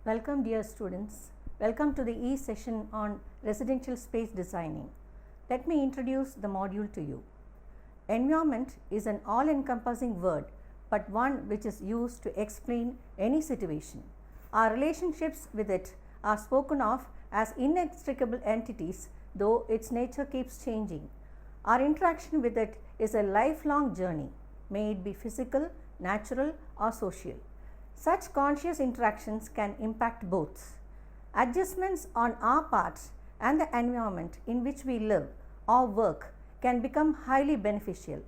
Welcome dear students. Welcome to the E-session on residential space designing. Let me introduce the module to you. Environment is an all-encompassing word, but one which is used to explain any situation. Our relationships with it are spoken of as inextricable entities, though its nature keeps changing. Our interaction with it is a lifelong journey, may it be physical, natural or social. Such conscious interactions can impact both. Adjustments on our part and the environment in which we live or work can become highly beneficial.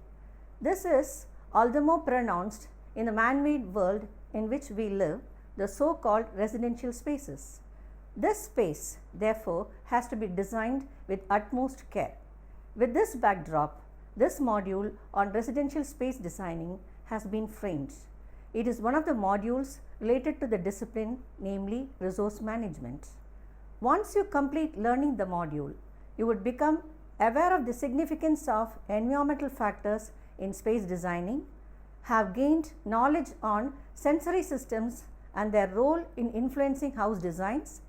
This is all the more pronounced in the man-made world in which we live, the so-called residential spaces. This space, therefore, has to be designed with utmost care. With this backdrop, this module on residential space designing has been framed. It is one of the modules related to the discipline, namely resource management. Once you complete learning the module, you would become aware of the significance of environmental factors in space designing, have gained knowledge on sensory systems and their role in influencing house designs,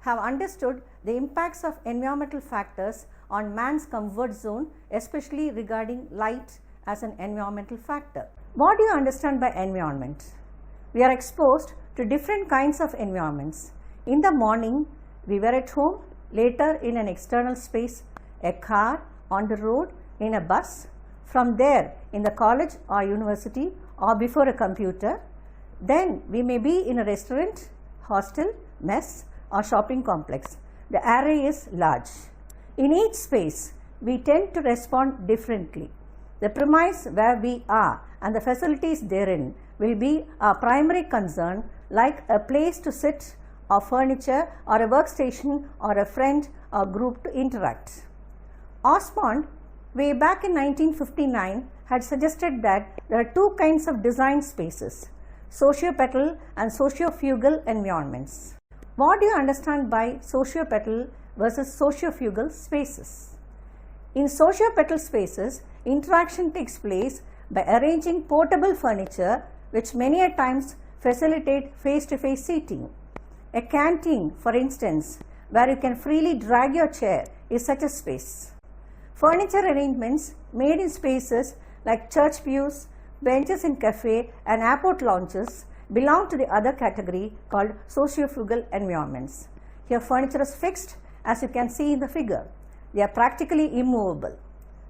have understood the impacts of environmental factors on man's comfort zone, especially regarding light as an environmental factor. What do you understand by environment? We are exposed to different kinds of environments. In the morning, we were at home, later in an external space, a car, on the road, in a bus, from there in the college or university or before a computer. Then we may be in a restaurant, hostel, mess or shopping complex. The array is large. In each space, we tend to respond differently. The premise where we are and the facilities therein will be our primary concern, like a place to sit or furniture or a workstation or a friend or group to interact. Osborne, way back in 1959, had suggested that there are two kinds of design spaces, socio-petal and socio-fugal environments. What do you understand by socio-petal versus socio-fugal spaces? In socio-petal spaces, interaction takes place by arranging portable furniture which many a times facilitate face-to-face seating. A canteen, for instance, where you can freely drag your chair is such a space. Furniture arrangements made in spaces like church pews, benches in cafe and airport lounges belong to the other category called socio-fugal environments. Here furniture is fixed, as you can see in the figure. They are practically immovable.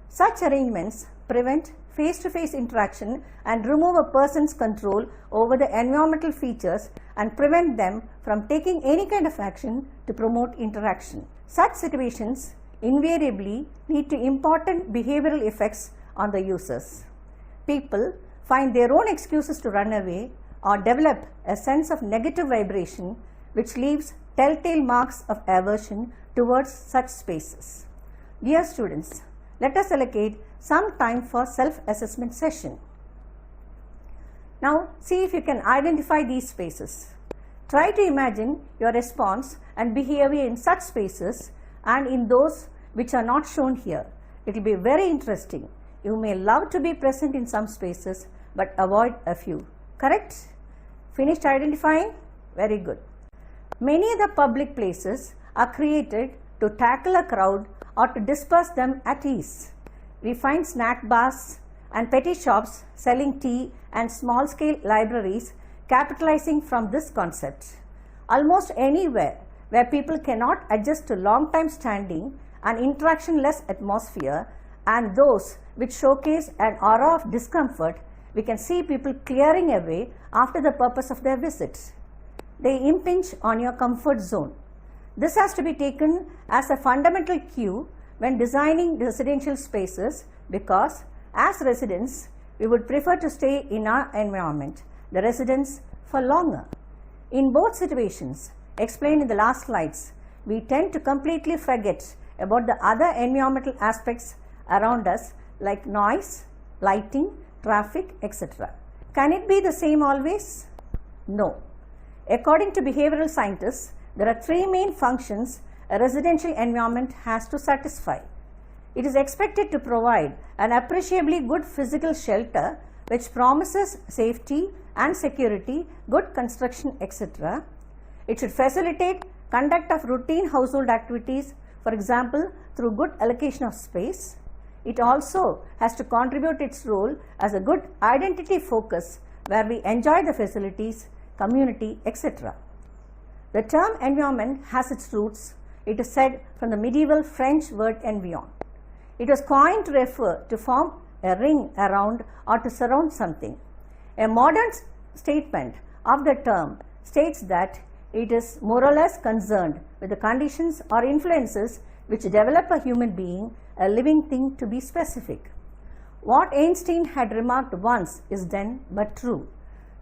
Such arrangements prevent face-to-face interaction and remove a person's control over the environmental features and prevent them from taking any kind of action to promote interaction. Such situations invariably lead to important behavioral effects on the users. People find their own excuses to run away or develop a sense of negative vibration which leaves telltale marks of aversion towards such spaces. Dear students, let us allocate some time for self-assessment session. Now see if you can identify these spaces. Try to imagine your response and behavior in such spaces and in those which are not shown here. It will be very interesting. You may love to be present in some spaces but avoid a few. Correct? Finished identifying? Very good. Many of the public places are created to tackle a crowd or to disperse them at ease. We find snack bars and petty shops selling tea and small-scale libraries capitalizing from this concept. Almost anywhere where people cannot adjust to long-time standing and interaction-less atmosphere and those which showcase an aura of discomfort, we can see people clearing away after the purpose of their visit. They impinge on your comfort zone. This has to be taken as a fundamental cue when designing residential spaces because as residents, we would prefer to stay in our environment, the residence, for longer. In both situations, explained in the last slides, we tend to completely forget about the other environmental aspects around us like noise, lighting, traffic, etc. Can it be the same always? No. According to behavioral scientists, there are three main functions a residential environment has to satisfy. It is expected to provide an appreciably good physical shelter which promises safety and security, good construction, etc. It should facilitate conduct of routine household activities, for example, through good allocation of space. It also has to contribute its role as a good identity focus where we enjoy the facilities, community, etc. The term environment has its roots, it is said, from the medieval French word environ. It was coined to refer to form a ring around or to surround something. A modern statement of the term states that it is more or less concerned with the conditions or influences which develop a human being, a living thing, to be specific. What Einstein had remarked once is then but true.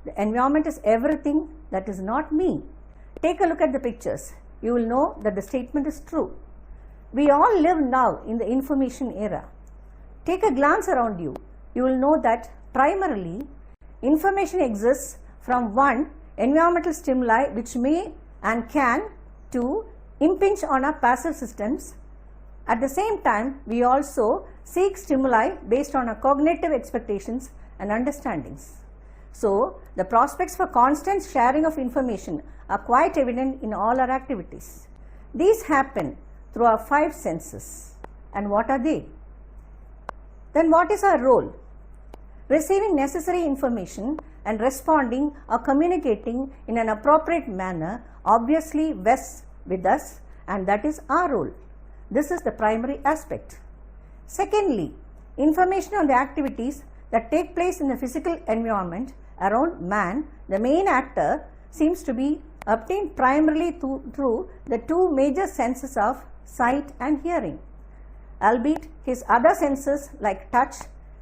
The environment is everything that is not me. Take a look at the pictures. You will know that the statement is true. We all live now in the information era. Take a glance around you. You will know that primarily information exists from one, environmental stimuli which may and can to impinge on our passive systems. At the same time, we also seek stimuli based on our cognitive expectations and understandings. So, the prospects for constant sharing of information are quite evident in all our activities. These happen through our 5 senses. And what are they? Then what is our role? Receiving necessary information and responding or communicating in an appropriate manner obviously vests with us, and that is our role. This is the primary aspect. Secondly, information on the activities that take place in the physical environment around man, the main actor, seems to be obtained primarily through the 2 major senses of sight and hearing, albeit his other senses like touch,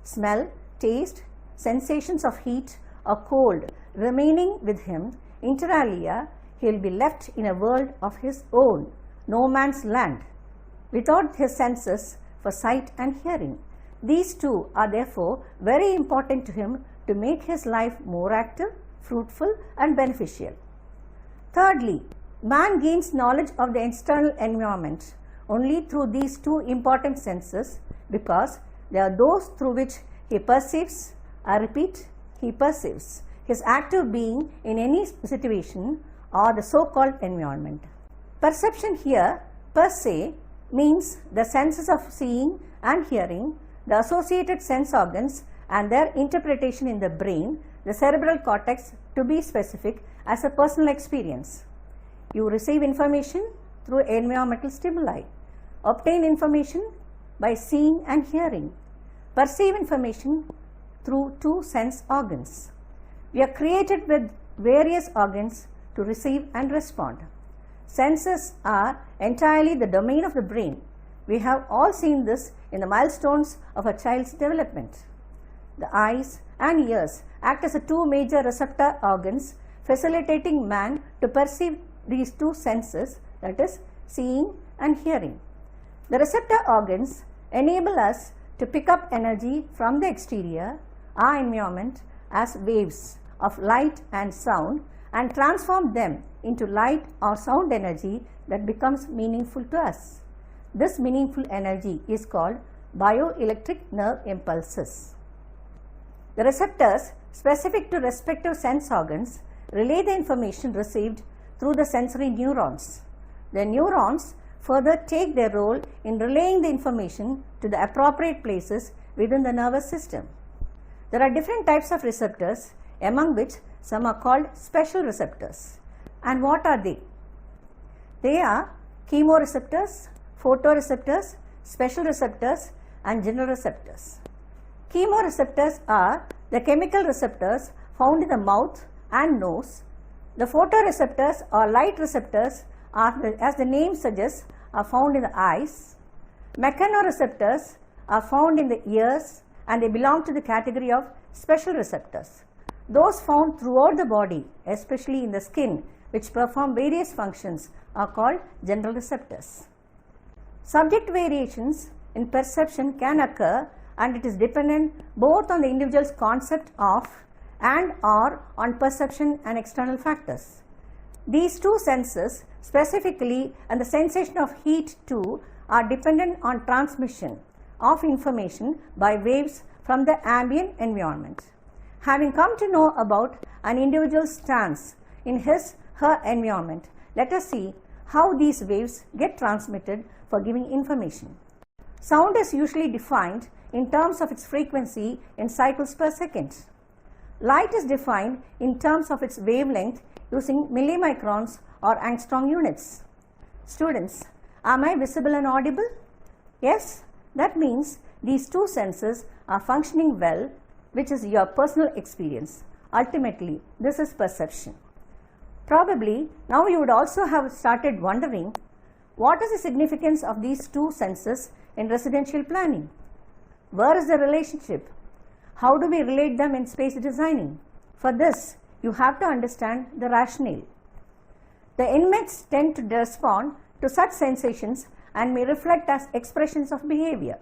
smell, taste, sensations of heat or cold remaining with him. Inter alia, he will be left in a world of his own, no man's land, without his senses for sight and hearing. These 2 are therefore very important to him to make his life more active, fruitful and beneficial. Thirdly, man gains knowledge of the external environment only through these 2 important senses, because they are those through which he perceives, I repeat, he perceives his active being in any situation or the so-called environment. Perception here per se means the senses of seeing and hearing, the associated sense organs and their interpretation in the brain, the cerebral cortex, to be specific, as a personal experience. You receive information through environmental stimuli, obtain information by seeing and hearing, perceive information through 2 sense organs. We are created with various organs to receive and respond. Senses are entirely the domain of the brain. We have all seen this in the milestones of a child's development. The eyes and ears act as the 2 major receptor organs, facilitating man to perceive these 2 senses, that is, seeing and hearing. The receptor organs enable us to pick up energy from the exterior, our environment, as waves of light and sound, and transform them into light or sound energy that becomes meaningful to us. This meaningful energy is called bioelectric nerve impulses. The receptors specific to respective sense organs relay the information received through the sensory neurons. The neurons further take their role in relaying the information to the appropriate places within the nervous system. There are different types of receptors, among which some are called special receptors. And what are they? They are chemoreceptors, photoreceptors, special receptors and general receptors. Chemoreceptors are the chemical receptors found in the mouth and nose. The photoreceptors or light receptors are, as the name suggests, are found in the eyes. Mechanoreceptors are found in the ears, and they belong to the category of special receptors. Those found throughout the body, especially in the skin, which perform various functions, are called general receptors. Subject variations in perception can occur, and it is dependent both on the individual's concept of and or on perception and external factors. These 2 senses specifically and the sensation of heat too are dependent on transmission of information by waves from the ambient environment. Having come to know about an individual's stance in his/her environment, let us see how these waves get transmitted for giving information. Sound is usually defined in terms of its frequency in cycles per second. Light is defined in terms of its wavelength using millimicrons or angstrom units. Students, am I visible and audible? Yes, that means these two senses are functioning well, which is your personal experience. Ultimately, this is perception. Probably now you would also have started wondering, what is the significance of these two senses in residential planning? Where is the relationship? How do we relate them in space designing? For this, you have to understand the rationale. The inmates tend to respond to such sensations and may reflect as expressions of behavior.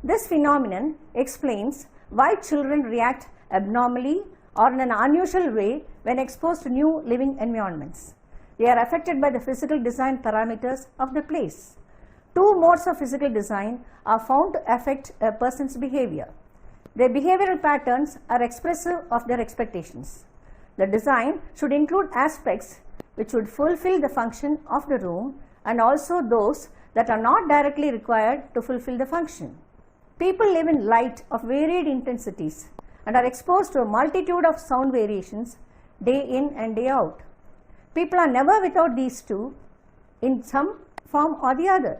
This phenomenon explains why children react abnormally or in an unusual way when exposed to new living environments. They are affected by the physical design parameters of the place. Two modes of physical design are found to affect a person's behavior. Their behavioral patterns are expressive of their expectations. The design should include aspects which would fulfill the function of the room and also those that are not directly required to fulfill the function. People live in light of varied intensities and are exposed to a multitude of sound variations day in and day out. People are never without these two in some form or the other.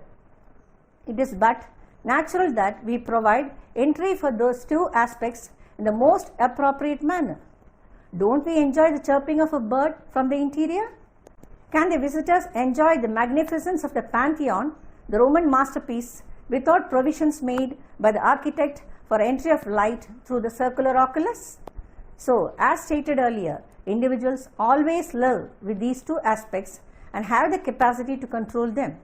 It is but natural that we provide entry for those two aspects in the most appropriate manner. Don't we enjoy the chirping of a bird from the interior? Can the visitors enjoy the magnificence of the Pantheon, the Roman masterpiece, without provisions made by the architect for entry of light through the circular oculus? So, as stated earlier, individuals always live with these two aspects and have the capacity to control them.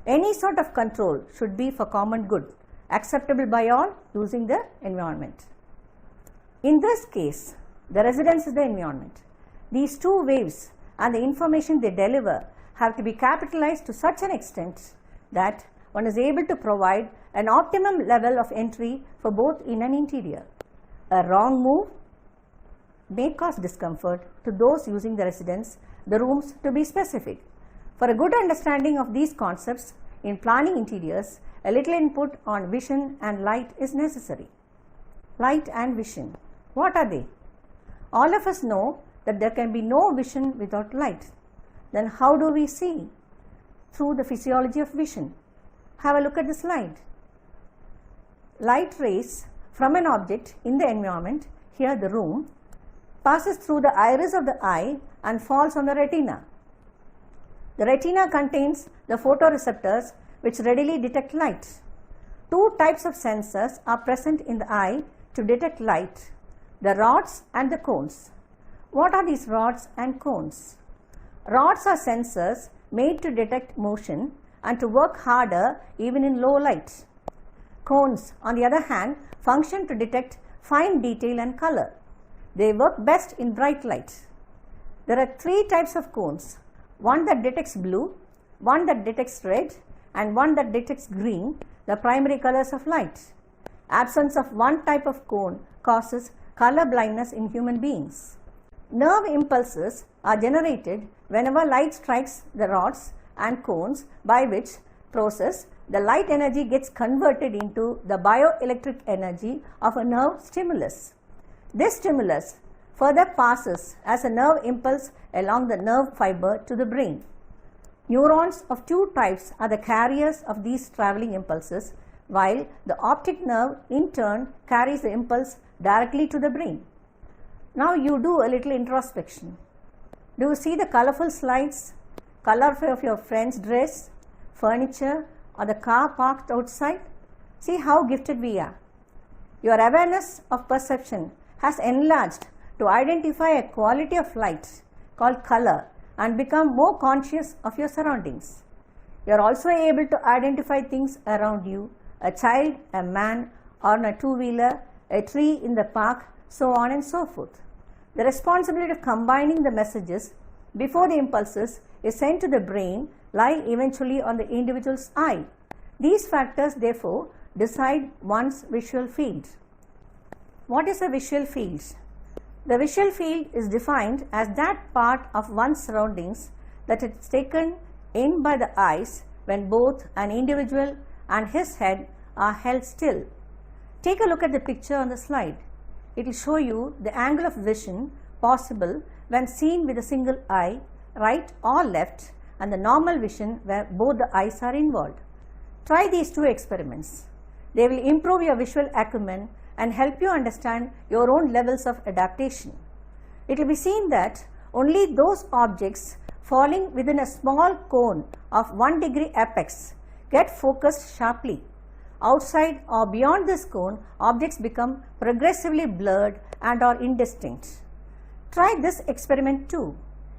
Any sort of control should be for common good, acceptable by all using the environment. In this case, the residence is the environment. These two waves and the information they deliver have to be capitalized to such an extent that one is able to provide an optimum level of entry for both in and interior. A wrong move may cause discomfort to those using the residence, the rooms to be specific. For a good understanding of these concepts in planning interiors, a little input on vision and light is necessary. Light and vision, what are they? All of us know that there can be no vision without light. Then how do we see? Through the physiology of vision. Have a look at the slide. Light rays from an object in the environment, here the room, passes through the iris of the eye and falls on the retina. The retina contains the photoreceptors which readily detect light. Two types of sensors are present in the eye to detect light, the rods and the cones. What are these rods and cones? Rods are sensors made to detect motion and to work harder even in low light. Cones, on the other hand, function to detect fine detail and color. They work best in bright light. There are three types of cones, one that detects blue, one that detects red, and one that detects green, the primary colors of light. Absence of one type of cone causes color blindness in human beings. Nerve impulses are generated whenever light strikes the rods and cones, by which process the light energy gets converted into the bioelectric energy of a nerve stimulus. This stimulus further passes as a nerve impulse along the nerve fiber to the brain. Neurons of two types are the carriers of these traveling impulses, while the optic nerve in turn carries the impulse directly to the brain. Now you do a little introspection. Do you see the colorful slides, color of your friend's dress, furniture, or the car parked outside? See how gifted we are. Your awareness of perception has enlarged to identify a quality of light called color and become more conscious of your surroundings. You are also able to identify things around you, a child, a man, or a two-wheeler, a tree in the park, so on and so forth. The responsibility of combining the messages before the impulses is sent to the brain lie eventually on the individual's eye. These factors therefore decide one's visual field. What is a visual field? The visual field is defined as that part of one's surroundings that it is taken in by the eyes when both an individual and his head are held still. Take a look at the picture on the slide. It will show you the angle of vision possible when seen with a single eye, right or left, and the normal vision where both the eyes are involved. Try these two experiments. They will improve your visual acumen and help you understand your own levels of adaptation. It will be seen that only those objects falling within a small cone of 1 degree apex get focused sharply. Outside or beyond this cone, objects become progressively blurred and are indistinct. Try this experiment too.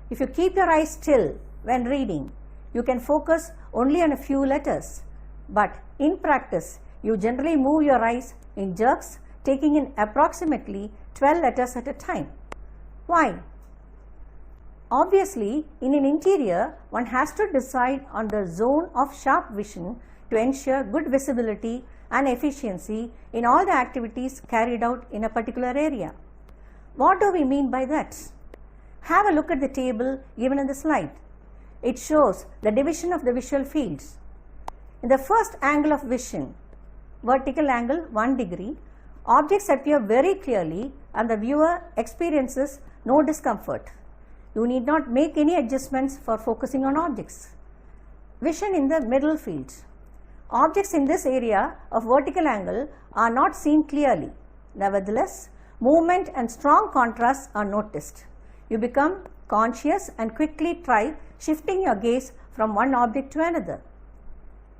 If you keep your eyes still when reading, you can focus only on a few letters. But in practice, you generally move your eyes in jerks, taking in approximately 12 letters at a time. Why? Obviously, in an interior, one has to decide on the zone of sharp vision to ensure good visibility and efficiency in all the activities carried out in a particular area. What do we mean by that? Have a look at the table given in the slide. It shows the division of the visual fields. In the first angle of vision, vertical angle 1 degree, objects appear very clearly and the viewer experiences no discomfort. You need not make any adjustments for focusing on objects. Vision in the middle field. Objects in this area of vertical angle are not seen clearly. Nevertheless, movement and strong contrasts are noticed. You become conscious and quickly try shifting your gaze from one object to another.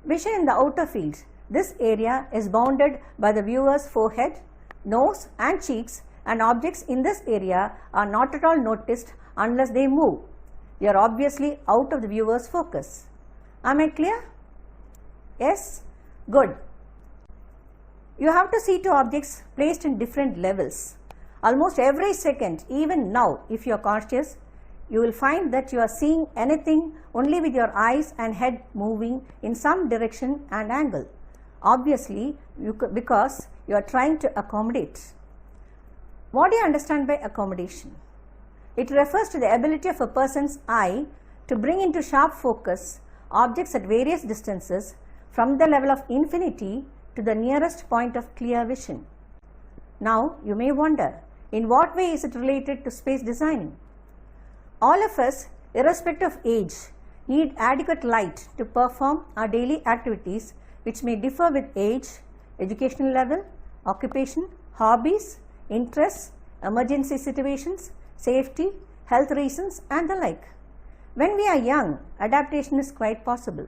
Vision in the outer field. This area is bounded by the viewer's forehead, nose and cheeks, and objects in this area are not at all noticed unless they move. They are obviously out of the viewer's focus. Am I clear? Yes? Good. You have to see two objects placed in different levels. Almost every second, even now, if you are conscious, you will find that you are seeing anything only with your eyes and head moving in some direction and angle. Obviously, because you are trying to accommodate. What do you understand by accommodation? It refers to the ability of a person's eye to bring into sharp focus objects at various distances from the level of infinity to the nearest point of clear vision. Now, you may wonder, in what way is it related to space designing? All of us, irrespective of age, need adequate light to perform our daily activities, which may differ with age, educational level, occupation, hobbies, interests, emergency situations, safety, health reasons, and the like. When we are young, adaptation is quite possible.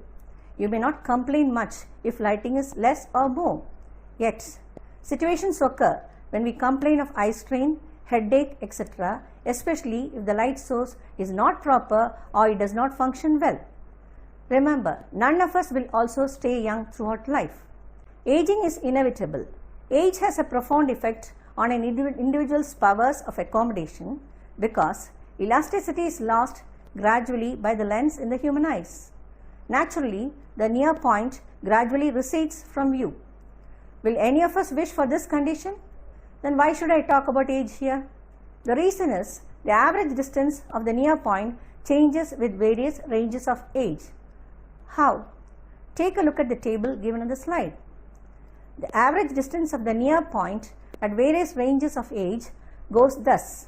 You may not complain much if lighting is less or more. Yet, situations occur when we complain of eye strain, headache, etc., especially if the light source is not proper or it does not function well. Remember, none of us will also stay young throughout life. Aging is inevitable. Age has a profound effect on an individual's powers of accommodation because elasticity is lost gradually by the lens in the human eyes. Naturally, the near point gradually recedes from view. Will any of us wish for this condition? Then why should I talk about age here? The reason is the average distance of the near point changes with various ranges of age. How? Take a look at the table given on the slide. The average distance of the near point at various ranges of age goes thus: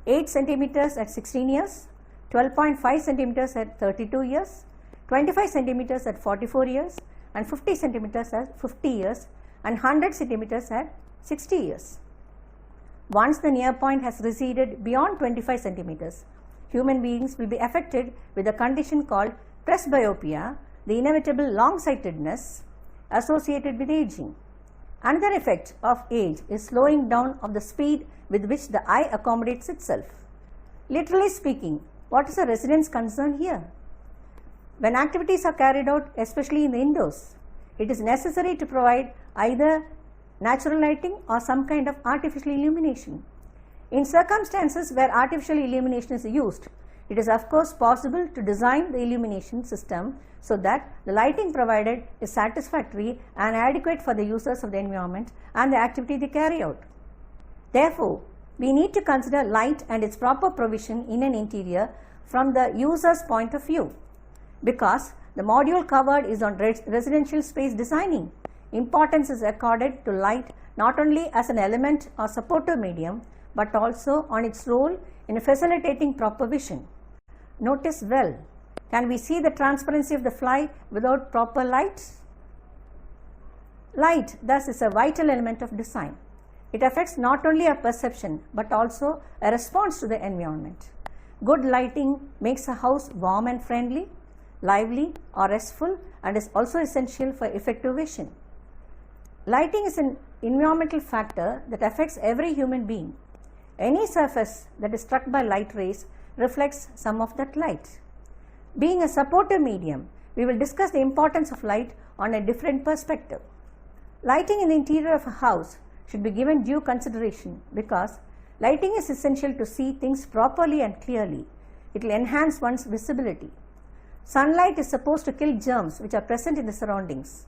8 centimeters at 16 years, 12.5 centimeters at 32 years, 25 centimeters at 44 years, and 50 centimeters at 50 years, and 100 centimeters at 60 years. Once the near point has receded beyond 25 centimeters, human beings will be affected with a condition called presbyopia, the inevitable long-sightedness associated with aging. Another effect of age is slowing down of the speed with which the eye accommodates itself. Literally speaking, what is the resident's concern here? When activities are carried out, especially in the indoors, it is necessary to provide either natural lighting or some kind of artificial illumination. In circumstances where artificial illumination is used, it is of course possible to design the illumination system so that the lighting provided is satisfactory and adequate for the users of the environment and the activity they carry out. Therefore, we need to consider light and its proper provision in an interior from the user's point of view. Because the module covered is on residential space designing, importance is accorded to light not only as an element or supportive medium, but also on its role in facilitating proper vision. Notice well, can we see the transparency of the fly without proper light? Light thus is a vital element of design. It affects not only our perception but also a response to the environment. Good lighting makes a house warm and friendly, lively or restful, and is also essential for effective vision. Lighting is an environmental factor that affects every human being. Any surface that is struck by light rays reflects some of that light. Being a supportive medium, we will discuss the importance of light on a different perspective. Lighting in the interior of a house should be given due consideration because lighting is essential to see things properly and clearly. It will enhance one's visibility. Sunlight is supposed to kill germs which are present in the surroundings.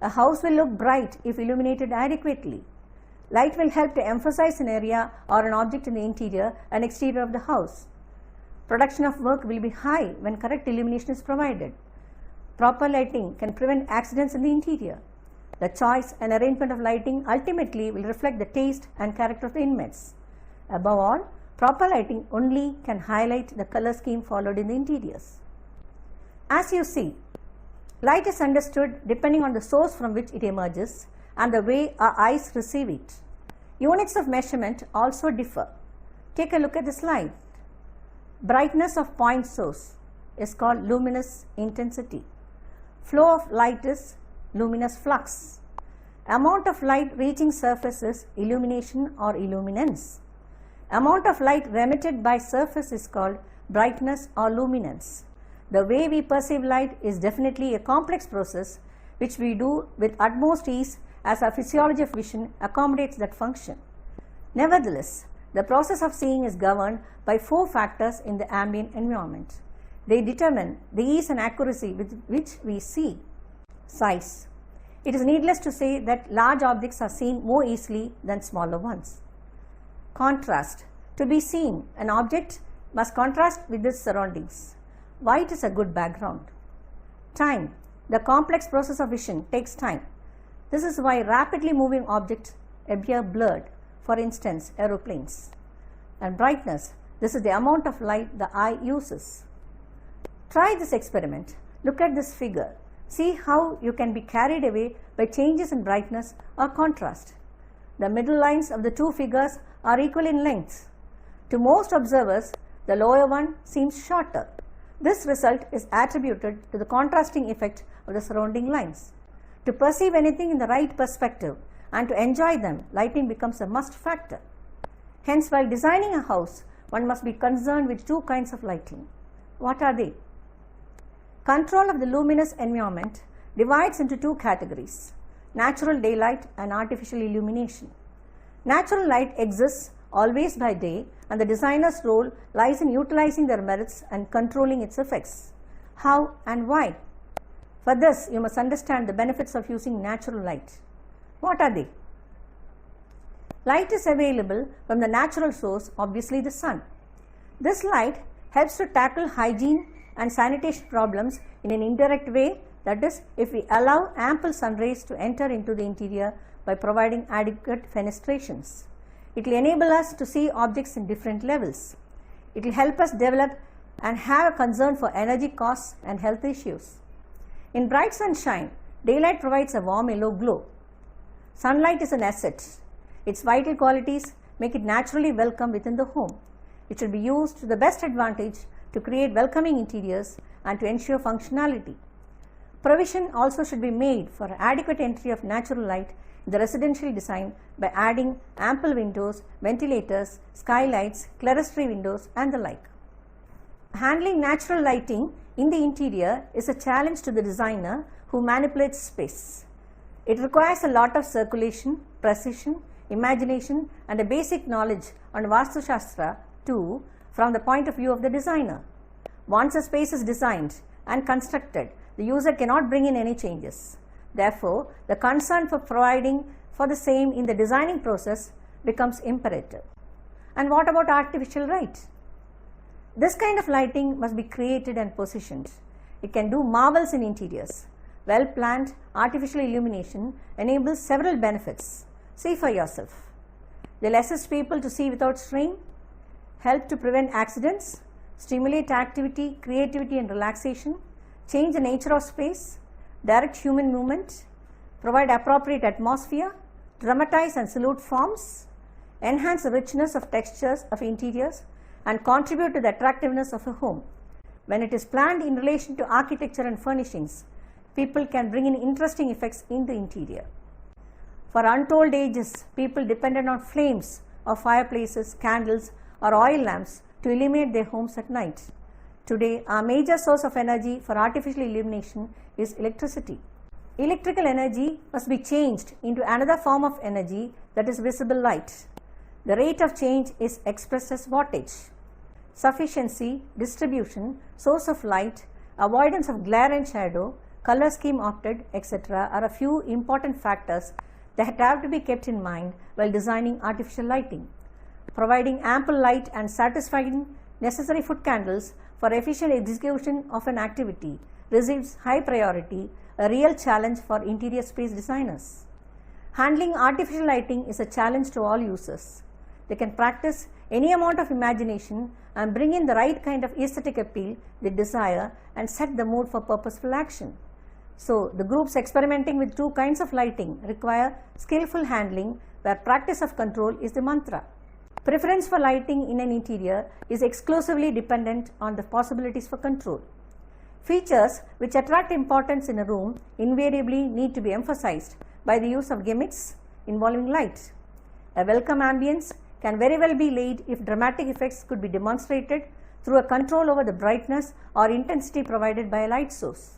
A house will look bright if illuminated adequately. Light will help to emphasize an area or an object in the interior and exterior of the house. Production of work will be high when correct illumination is provided. Proper lighting can prevent accidents in the interior. The choice and arrangement of lighting ultimately will reflect the taste and character of the inmates. Above all, proper lighting only can highlight the color scheme followed in the interiors. As you see, light is understood depending on the source from which it emerges and the way our eyes receive it. Units of measurement also differ. Take a look at the slide. Brightness of point source is called luminous intensity. Flow of light is luminous flux. Amount of light reaching surface is illumination or illuminance. Amount of light remitted by surface is called brightness or luminance. The way we perceive light is definitely a complex process which we do with utmost ease as our physiology of vision accommodates that function. Nevertheless, the process of seeing is governed by 4 factors in the ambient environment. They determine the ease and accuracy with which we see. Size. It is needless to say that large objects are seen more easily than smaller ones. Contrast. To be seen, an object must contrast with its surroundings. White is a good background. Time. The complex process of vision takes time. This is why rapidly moving objects appear blurred, for instance, aeroplanes. And brightness. This is the amount of light the eye uses. Try this experiment. Look at this figure. See how you can be carried away by changes in brightness or contrast. The middle lines of the 2 figures are equal in length. To most observers, the lower one seems shorter. This result is attributed to the contrasting effect of the surrounding lines. To perceive anything in the right perspective and to enjoy them, lighting becomes a must factor. Hence, while designing a house, one must be concerned with 2 kinds of lighting. What are they? Control of the luminous environment divides into 2 categories: natural daylight and artificial illumination. Natural light exists always by day, and the designer's role lies in utilizing their merits and controlling its effects. How and why? For this, you must understand the benefits of using natural light. What are they? Light is available from the natural source, obviously the sun. This light helps to tackle hygiene and sanitation problems in an indirect way, that is, if we allow ample sun rays to enter into the interior by providing adequate fenestrations. It will enable us to see objects in different levels. It will help us develop and have a concern for energy costs and health issues. In bright sunshine, daylight provides a warm yellow glow. Sunlight is an asset. Its vital qualities make it naturally welcome within the home. It should be used to the best advantage to create welcoming interiors and to ensure functionality. Provision also should be made for adequate entry of natural light in the residential design by adding ample windows, ventilators, skylights, clerestory windows, and the like. Handling natural lighting in the interior is a challenge to the designer who manipulates space. It requires a lot of circulation, precision, imagination, and a basic knowledge on Vastu Shastra too, from the point of view of the designer. Once a space is designed and constructed, the user cannot bring in any changes. Therefore, the concern for providing for the same in the designing process becomes imperative. And what about artificial light? This kind of lighting must be created and positioned. It can do marvels in interiors. Well-planned artificial illumination enables several benefits. See for yourself. They'll assist people to see without strain, help to prevent accidents, stimulate activity, creativity and relaxation, change the nature of space, direct human movement, provide appropriate atmosphere, dramatize and salute forms, enhance the richness of textures of interiors, and contribute to the attractiveness of a home. When it is planned in relation to architecture and furnishings, people can bring in interesting effects in the interior. For untold ages, people depended on flames of fireplaces, candles, or oil lamps to illuminate their homes at night. Today, our major source of energy for artificial illumination is electricity. Electrical energy must be changed into another form of energy, that is visible light. The rate of change is expressed as wattage. Sufficiency, distribution, source of light, avoidance of glare and shadow, color scheme opted, etc. are a few important factors that have to be kept in mind while designing artificial lighting. Providing ample light and satisfying necessary foot candles for efficient execution of an activity receives high priority, a real challenge for interior space designers. Handling artificial lighting is a challenge to all users. They can practice any amount of imagination and bring in the right kind of aesthetic appeal they desire and set the mood for purposeful action. So, the groups experimenting with two kinds of lighting require skillful handling, where practice of control is the mantra. Preference for lighting in an interior is exclusively dependent on the possibilities for control. Features which attract importance in a room invariably need to be emphasized by the use of gimmicks involving light. A welcome ambience can very well be laid if dramatic effects could be demonstrated through a control over the brightness or intensity provided by a light source.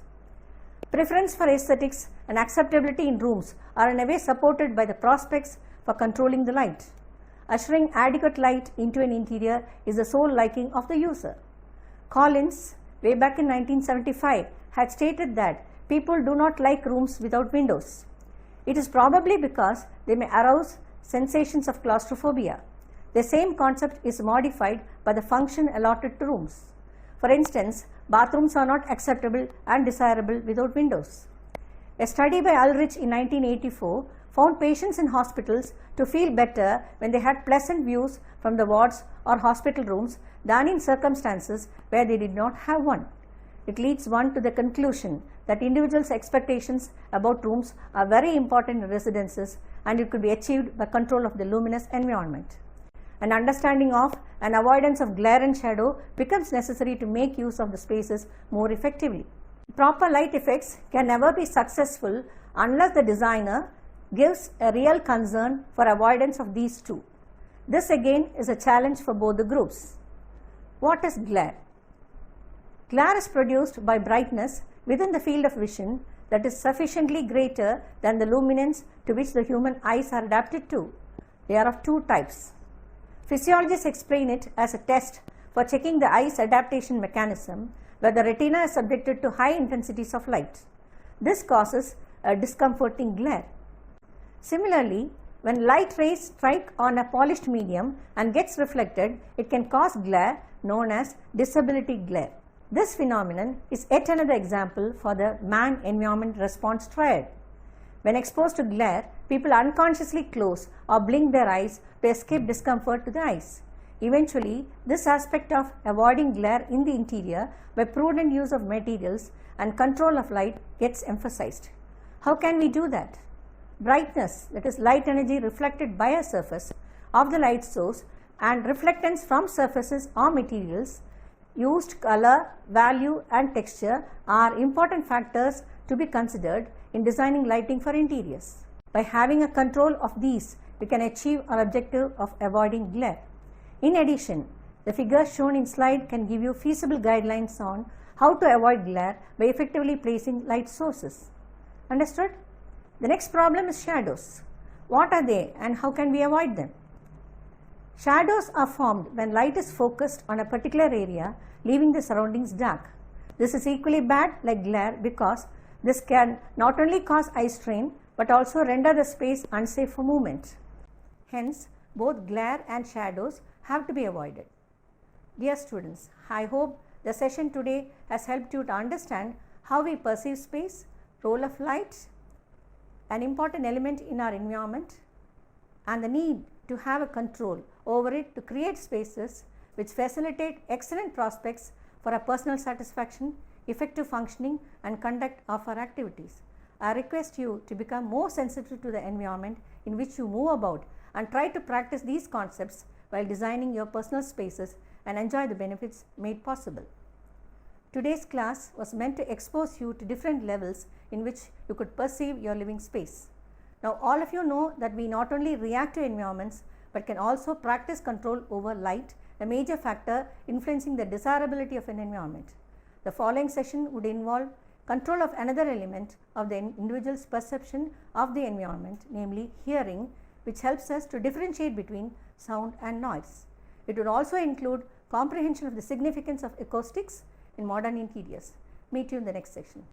Preference for aesthetics and acceptability in rooms are in a way supported by the prospects for controlling the light. Ushering adequate light into an interior is the sole liking of the user. Collins, way back in 1975, had stated that people do not like rooms without windows. It is probably because they may arouse sensations of claustrophobia. The same concept is modified by the function allotted to rooms. For instance, bathrooms are not acceptable and desirable without windows. A study by Ulrich in 1984 found patients in hospitals to feel better when they had pleasant views from the wards or hospital rooms than in circumstances where they did not have one. It leads one to the conclusion that individuals' expectations about rooms are very important in residences, and it could be achieved by control of the luminous environment. An understanding of and avoidance of glare and shadow becomes necessary to make use of the spaces more effectively. Proper light effects can never be successful unless the designer gives a real concern for avoidance of these two. This again is a challenge for both the groups. What is glare? Glare is produced by brightness within the field of vision that is sufficiently greater than the luminance to which the human eyes are adapted to. They are of two types. Physiologists explain it as a test for checking the eye's adaptation mechanism, where the retina is subjected to high intensities of light. This causes a discomforting glare. Similarly, when light rays strike on a polished medium and gets reflected, it can cause glare known as disability glare. This phenomenon is yet another example for the man-environment response triad. When exposed to glare, people unconsciously close or blink their eyes to escape discomfort to the eyes. Eventually, this aspect of avoiding glare in the interior by prudent use of materials and control of light gets emphasized. How can we do that? Brightness, that is light energy reflected by a surface of the light source, and reflectance from surfaces or materials, used color, value and texture are important factors to be considered in designing lighting for interiors. By having a control of these, we can achieve our objective of avoiding glare. In addition, the figures shown in slide can give you feasible guidelines on how to avoid glare by effectively placing light sources. Understood? The next problem is shadows. What are they and how can we avoid them? Shadows are formed when light is focused on a particular area, leaving the surroundings dark. This is equally bad like glare because this can not only cause eye strain but also render the space unsafe for movement. Hence, both glare and shadows have to be avoided. Dear students, I hope the session today has helped you to understand how we perceive space, role of light, an important element in our environment, and the need to have a control over it to create spaces which facilitate excellent prospects for our personal satisfaction, effective functioning, and conduct of our activities. I request you to become more sensitive to the environment in which you move about and try to practice these concepts while designing your personal spaces and enjoy the benefits made possible. Today's class was meant to expose you to different levels in which you could perceive your living space. Now, all of you know that we not only react to environments but can also practice control over light, a major factor influencing the desirability of an environment. The following session would involve control of another element of the individual's perception of the environment, namely hearing, which helps us to differentiate between sound and noise. It would also include comprehension of the significance of acoustics in modern interiors. Meet you in the next section.